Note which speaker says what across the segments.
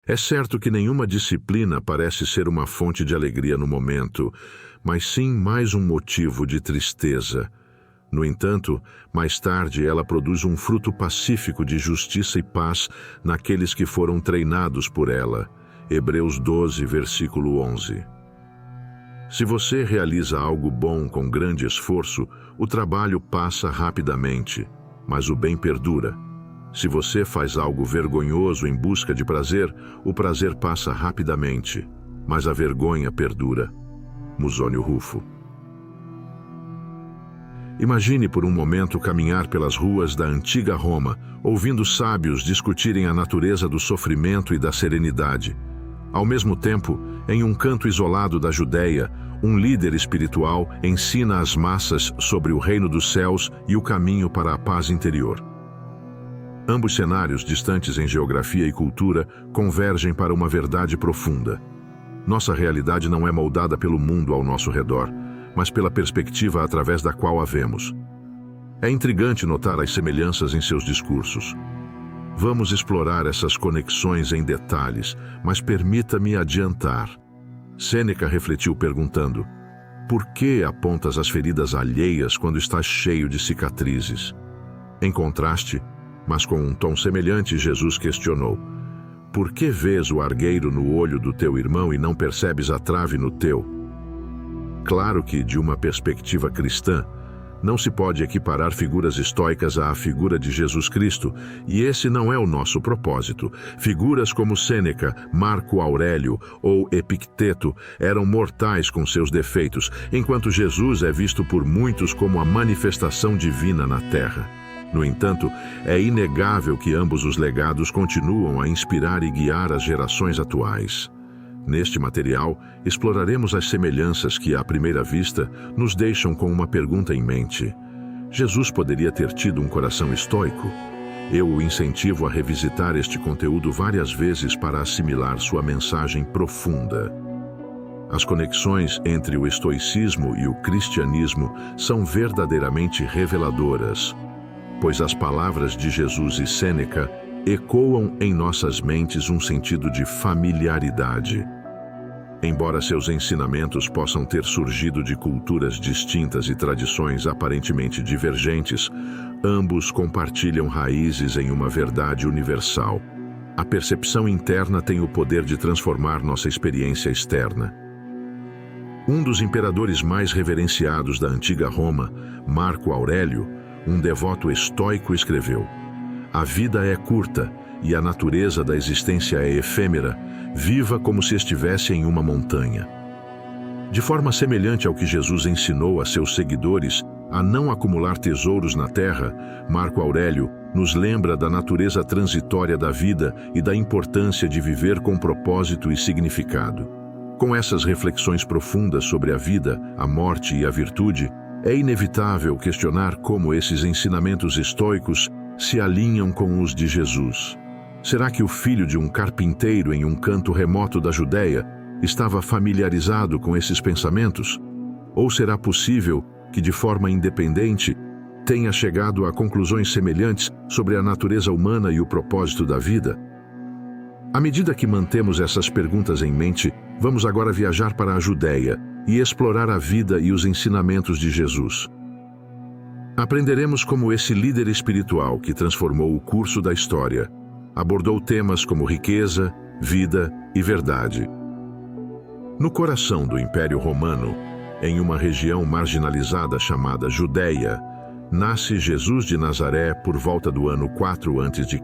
Speaker 1: É certo que nenhuma disciplina parece ser uma fonte de alegria no momento, mas sim mais um motivo de tristeza. No entanto, mais tarde ela produz um fruto pacífico de justiça e paz naqueles que foram treinados por ela. Hebreus 12, versículo 11. Se você realiza algo bom com grande esforço, o trabalho passa rapidamente, mas o bem perdura. Se você faz algo vergonhoso em busca de prazer, o prazer passa rapidamente, mas a vergonha perdura. Musônio Rufo. Imagine por um momento caminhar pelas ruas da antiga Roma, ouvindo sábios discutirem a natureza do sofrimento e da serenidade. Ao mesmo tempo, em um canto isolado da Judéia, um líder espiritual ensina às massas sobre o reino dos céus e o caminho para a paz interior. Ambos cenários, distantes em geografia e cultura, convergem para uma verdade profunda. Nossa realidade não é moldada pelo mundo ao nosso redor, mas pela perspectiva através da qual a vemos. É intrigante notar as semelhanças em seus discursos. Vamos explorar essas conexões em detalhes, mas permita-me adiantar. Sêneca refletiu perguntando: por que apontas as feridas alheias quando estás cheio de cicatrizes? Em contraste, mas com um tom semelhante, Jesus questionou: por que vês o argueiro no olho do teu irmão e não percebes a trave no teu? Claro que, de uma perspectiva cristã, não se pode equiparar figuras estoicas à figura de Jesus Cristo, e esse não é o nosso propósito. Figuras como Sêneca, Marco Aurélio ou Epicteto eram mortais com seus defeitos, enquanto Jesus é visto por muitos como a manifestação divina na Terra. No entanto, é inegável que ambos os legados continuam a inspirar e guiar as gerações atuais. Neste material, exploraremos as semelhanças que, à primeira vista, nos deixam com uma pergunta em mente. Jesus poderia ter tido um coração estoico? Eu o incentivo a revisitar este conteúdo várias vezes para assimilar sua mensagem profunda. As conexões entre o estoicismo e o cristianismo são verdadeiramente reveladoras, pois as palavras de Jesus e Sêneca ecoam em nossas mentes um sentido de familiaridade. Embora seus ensinamentos possam ter surgido de culturas distintas e tradições aparentemente divergentes, ambos compartilham raízes em uma verdade universal. A percepção interna tem o poder de transformar nossa experiência externa. Um dos imperadores mais reverenciados da antiga Roma, Marco Aurélio, um devoto estoico, escreveu: a vida é curta e a natureza da existência é efêmera. Viva como se estivesse em uma montanha. De forma semelhante ao que Jesus ensinou a seus seguidores a não acumular tesouros na terra, Marco Aurélio nos lembra da natureza transitória da vida e da importância de viver com propósito e significado. Com essas reflexões profundas sobre a vida, a morte e a virtude, é inevitável questionar como esses ensinamentos estoicos se alinham com os de Jesus. Será que o filho de um carpinteiro em um canto remoto da Judéia estava familiarizado com esses pensamentos? Ou será possível que, de forma independente, tenha chegado a conclusões semelhantes sobre a natureza humana e o propósito da vida? À medida que mantemos essas perguntas em mente, vamos agora viajar para a Judéia e explorar a vida e os ensinamentos de Jesus. Aprenderemos como esse líder espiritual que transformou o curso da história abordou temas como riqueza, vida e verdade. No coração do Império Romano, em uma região marginalizada chamada Judéia, nasce Jesus de Nazaré por volta do ano 4 a.C.,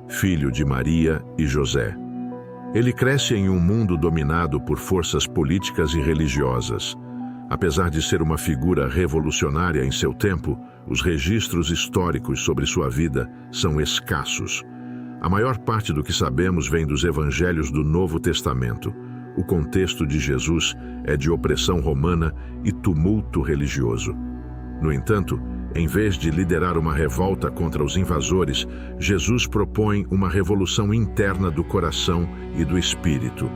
Speaker 1: filho de Maria e José. Ele cresce em um mundo dominado por forças políticas e religiosas. Apesar de ser uma figura revolucionária em seu tempo, os registros históricos sobre sua vida são escassos. A maior parte do que sabemos vem dos evangelhos do Novo Testamento. O contexto de Jesus é de opressão romana e tumulto religioso. No entanto, em vez de liderar uma revolta contra os invasores, Jesus propõe uma revolução interna do coração e do espírito.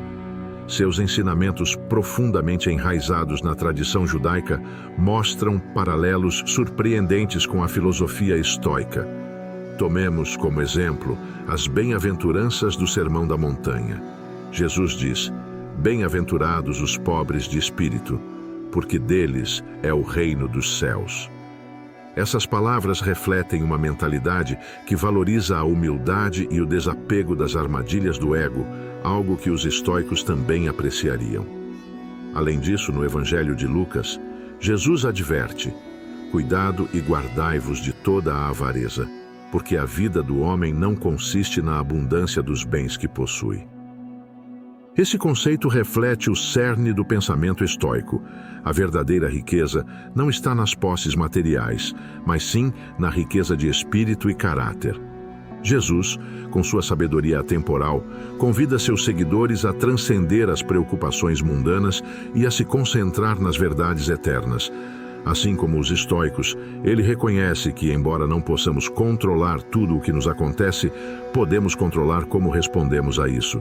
Speaker 1: Seus ensinamentos profundamente enraizados na tradição judaica mostram paralelos surpreendentes com a filosofia estoica. Tomemos como exemplo as bem-aventuranças do Sermão da Montanha. Jesus diz: bem-aventurados os pobres de espírito, porque deles é o reino dos céus. Essas palavras refletem uma mentalidade que valoriza a humildade e o desapego das armadilhas do ego, algo que os estoicos também apreciariam. Além disso, no Evangelho de Lucas, Jesus adverte: cuidado e guardai-vos de toda a avareza, porque a vida do homem não consiste na abundância dos bens que possui. Esse conceito reflete o cerne do pensamento estoico. A verdadeira riqueza não está nas posses materiais, mas sim na riqueza de espírito e caráter. Jesus, com sua sabedoria atemporal, convida seus seguidores a transcender as preocupações mundanas e a se concentrar nas verdades eternas. Assim como os estoicos, ele reconhece que, embora não possamos controlar tudo o que nos acontece, podemos controlar como respondemos a isso.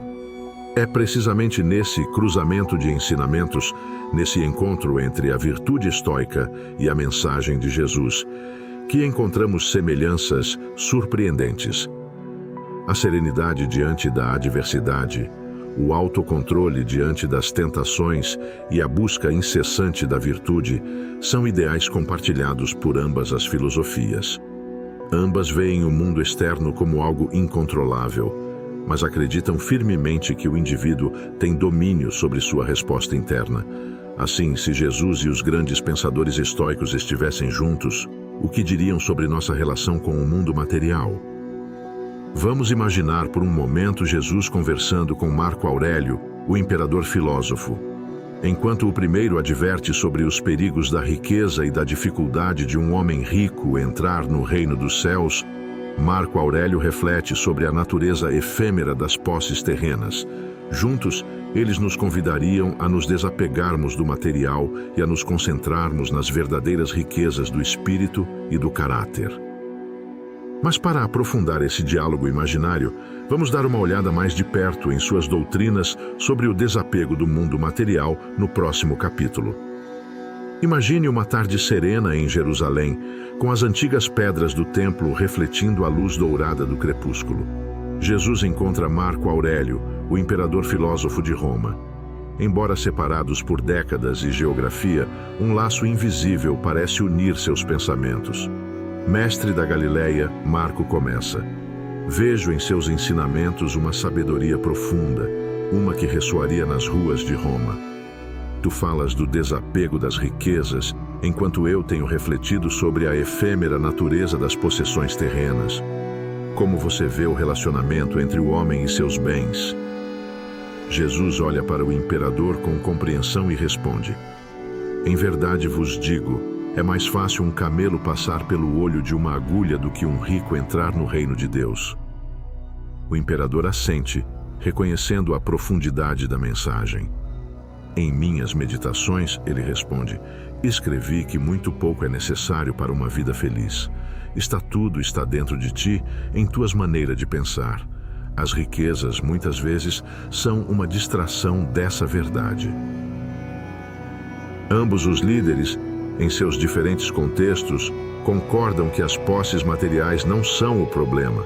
Speaker 1: É precisamente nesse cruzamento de ensinamentos, nesse encontro entre a virtude estoica e a mensagem de Jesus, que encontramos semelhanças surpreendentes. A serenidade diante da adversidade, o autocontrole diante das tentações e a busca incessante da virtude são ideais compartilhados por ambas as filosofias. Ambas veem o mundo externo como algo incontrolável, mas acreditam firmemente que o indivíduo tem domínio sobre sua resposta interna. Assim, se Jesus e os grandes pensadores estoicos estivessem juntos, o que diriam sobre nossa relação com o mundo material? Vamos imaginar por um momento Jesus conversando com Marco Aurélio, o imperador filósofo. Enquanto o primeiro adverte sobre os perigos da riqueza e da dificuldade de um homem rico entrar no reino dos céus, Marco Aurélio reflete sobre a natureza efêmera das posses terrenas. Juntos, eles nos convidariam a nos desapegarmos do material e a nos concentrarmos nas verdadeiras riquezas do espírito e do caráter. Mas para aprofundar esse diálogo imaginário, vamos dar uma olhada mais de perto em suas doutrinas sobre o desapego do mundo material no próximo capítulo. Imagine uma tarde serena em Jerusalém, com as antigas pedras do templo refletindo a luz dourada do crepúsculo. Jesus encontra Marco Aurélio, o imperador filósofo de Roma. Embora separados por décadas e geografia, um laço invisível parece unir seus pensamentos. Mestre da Galileia, Marco começa: vejo em seus ensinamentos uma sabedoria profunda, uma que ressoaria nas ruas de Roma. Tu falas do desapego das riquezas, enquanto eu tenho refletido sobre a efêmera natureza das possessões terrenas. Como você vê o relacionamento entre o homem e seus bens? Jesus olha para o imperador com compreensão e responde: em verdade vos digo, é mais fácil um camelo passar pelo olho de uma agulha do que um rico entrar no reino de Deus. O imperador assente, reconhecendo a profundidade da mensagem. Em minhas meditações, ele responde, escrevi que muito pouco é necessário para uma vida feliz. Tudo está dentro de ti, em tuas maneiras de pensar. As riquezas, muitas vezes, são uma distração dessa verdade. Ambos os líderes, em seus diferentes contextos, concordam que as posses materiais não são o problema.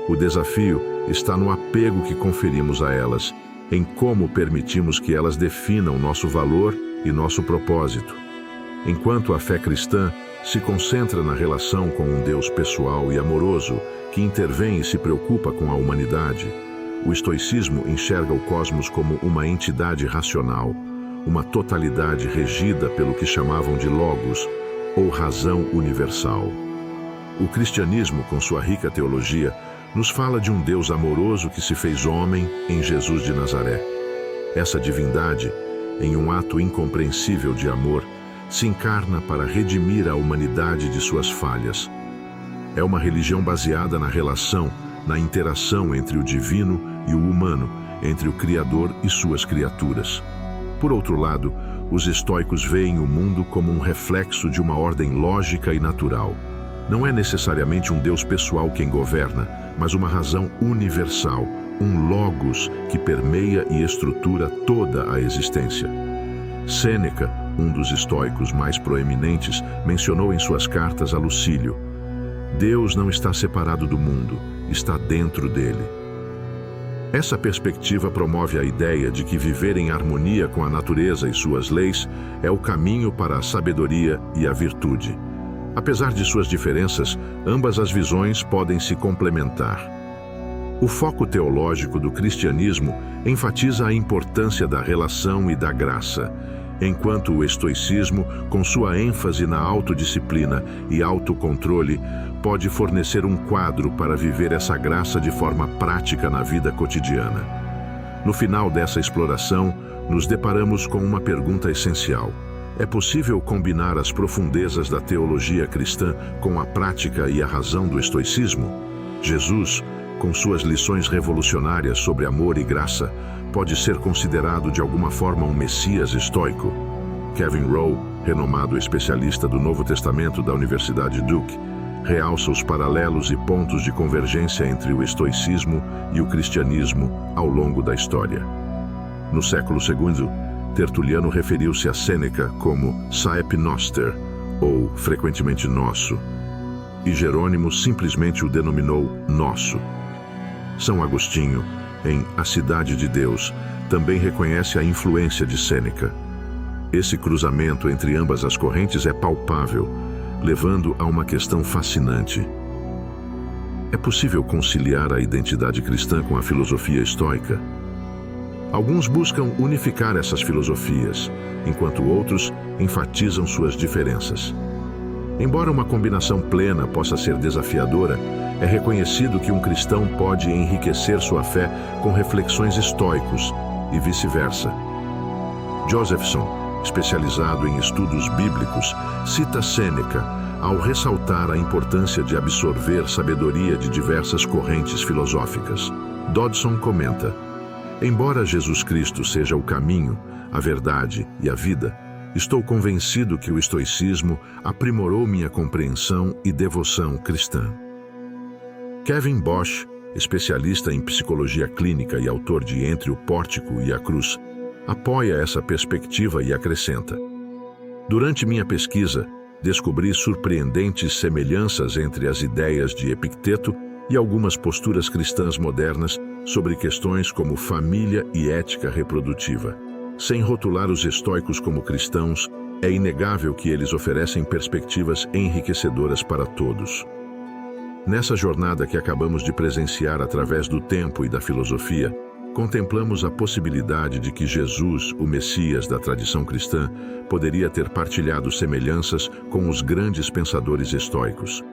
Speaker 1: O desafio está no apego que conferimos a elas, em como permitimos que elas definam nosso valor e nosso propósito. Enquanto a fé cristã se concentra na relação com um Deus pessoal e amoroso, que intervém e se preocupa com a humanidade, o estoicismo enxerga o cosmos como uma entidade racional, uma totalidade regida pelo que chamavam de logos, ou razão universal. O cristianismo, com sua rica teologia, nos fala de um Deus amoroso que se fez homem em Jesus de Nazaré. Essa divindade, em um ato incompreensível de amor, se encarna para redimir a humanidade de suas falhas. É uma religião baseada na relação, na interação entre o divino e o humano, entre o Criador e suas criaturas. Por outro lado, os estoicos veem o mundo como um reflexo de uma ordem lógica e natural. Não é necessariamente um Deus pessoal quem governa, mas uma razão universal, um logos que permeia e estrutura toda a existência. Sêneca, um dos estoicos mais proeminentes, mencionou em suas cartas a Lucílio: Deus não está separado do mundo, está dentro dele. Essa perspectiva promove a ideia de que viver em harmonia com a natureza e suas leis é o caminho para a sabedoria e a virtude. Apesar de suas diferenças, ambas as visões podem se complementar. O foco teológico do cristianismo enfatiza a importância da relação e da graça, enquanto o estoicismo, com sua ênfase na autodisciplina e autocontrole, pode fornecer um quadro para viver essa graça de forma prática na vida cotidiana. No final dessa exploração, nos deparamos com uma pergunta essencial. É possível combinar as profundezas da teologia cristã com a prática e a razão do estoicismo? Jesus, com suas lições revolucionárias sobre amor e graça, pode ser considerado de alguma forma um Messias estoico? Kevin Rowe, renomado especialista do Novo Testamento da Universidade Duke, realça os paralelos e pontos de convergência entre o estoicismo e o cristianismo ao longo da história. No século II, Tertuliano referiu-se a Sêneca como Saep Noster, ou frequentemente nosso, e Jerônimo simplesmente o denominou nosso. São Agostinho, em A Cidade de Deus, também reconhece a influência de Sêneca. Esse cruzamento entre ambas as correntes é palpável, levando a uma questão fascinante. É possível conciliar a identidade cristã com a filosofia estoica? Alguns buscam unificar essas filosofias, enquanto outros enfatizam suas diferenças. Embora uma combinação plena possa ser desafiadora, é reconhecido que um cristão pode enriquecer sua fé com reflexões estoicos e vice-versa. Josephson, especializado em estudos bíblicos, cita Sêneca ao ressaltar a importância de absorver sabedoria de diversas correntes filosóficas. Dodson comenta: embora Jesus Cristo seja o caminho, a verdade e a vida, estou convencido que o estoicismo aprimorou minha compreensão e devoção cristã. Kevin Bosch, especialista em psicologia clínica e autor de Entre o Pórtico e a Cruz, apoia essa perspectiva e acrescenta: durante minha pesquisa, descobri surpreendentes semelhanças entre as ideias de Epicteto e algumas posturas cristãs modernas sobre questões como família e ética reprodutiva. Sem rotular os estoicos como cristãos, é inegável que eles oferecem perspectivas enriquecedoras para todos. Nessa jornada que acabamos de presenciar através do tempo e da filosofia, contemplamos a possibilidade de que Jesus, o Messias da tradição cristã, poderia ter partilhado semelhanças com os grandes pensadores estoicos.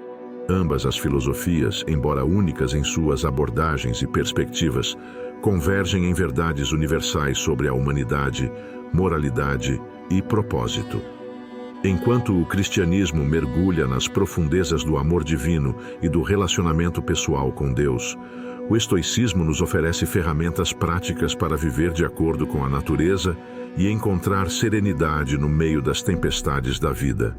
Speaker 1: Ambas as filosofias, embora únicas em suas abordagens e perspectivas, convergem em verdades universais sobre a humanidade, moralidade e propósito. Enquanto o cristianismo mergulha nas profundezas do amor divino e do relacionamento pessoal com Deus, o estoicismo nos oferece ferramentas práticas para viver de acordo com a natureza e encontrar serenidade no meio das tempestades da vida.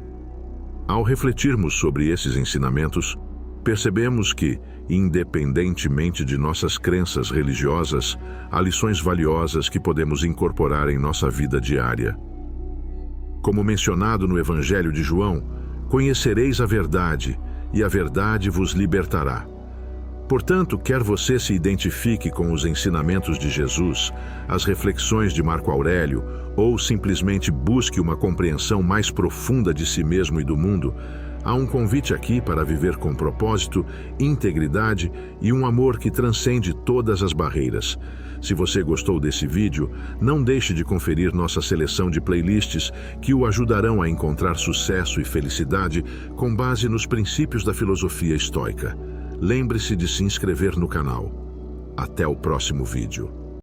Speaker 1: Ao refletirmos sobre esses ensinamentos, percebemos que, independentemente de nossas crenças religiosas, há lições valiosas que podemos incorporar em nossa vida diária. Como mencionado no Evangelho de João, conhecereis a verdade, e a verdade vos libertará. Portanto, quer você se identifique com os ensinamentos de Jesus, as reflexões de Marco Aurélio, ou simplesmente busque uma compreensão mais profunda de si mesmo e do mundo, há um convite aqui para viver com propósito, integridade e um amor que transcende todas as barreiras. Se você gostou desse vídeo, não deixe de conferir nossa seleção de playlists que o ajudarão a encontrar sucesso e felicidade com base nos princípios da filosofia estoica. Lembre-se de se inscrever no canal. Até o próximo vídeo.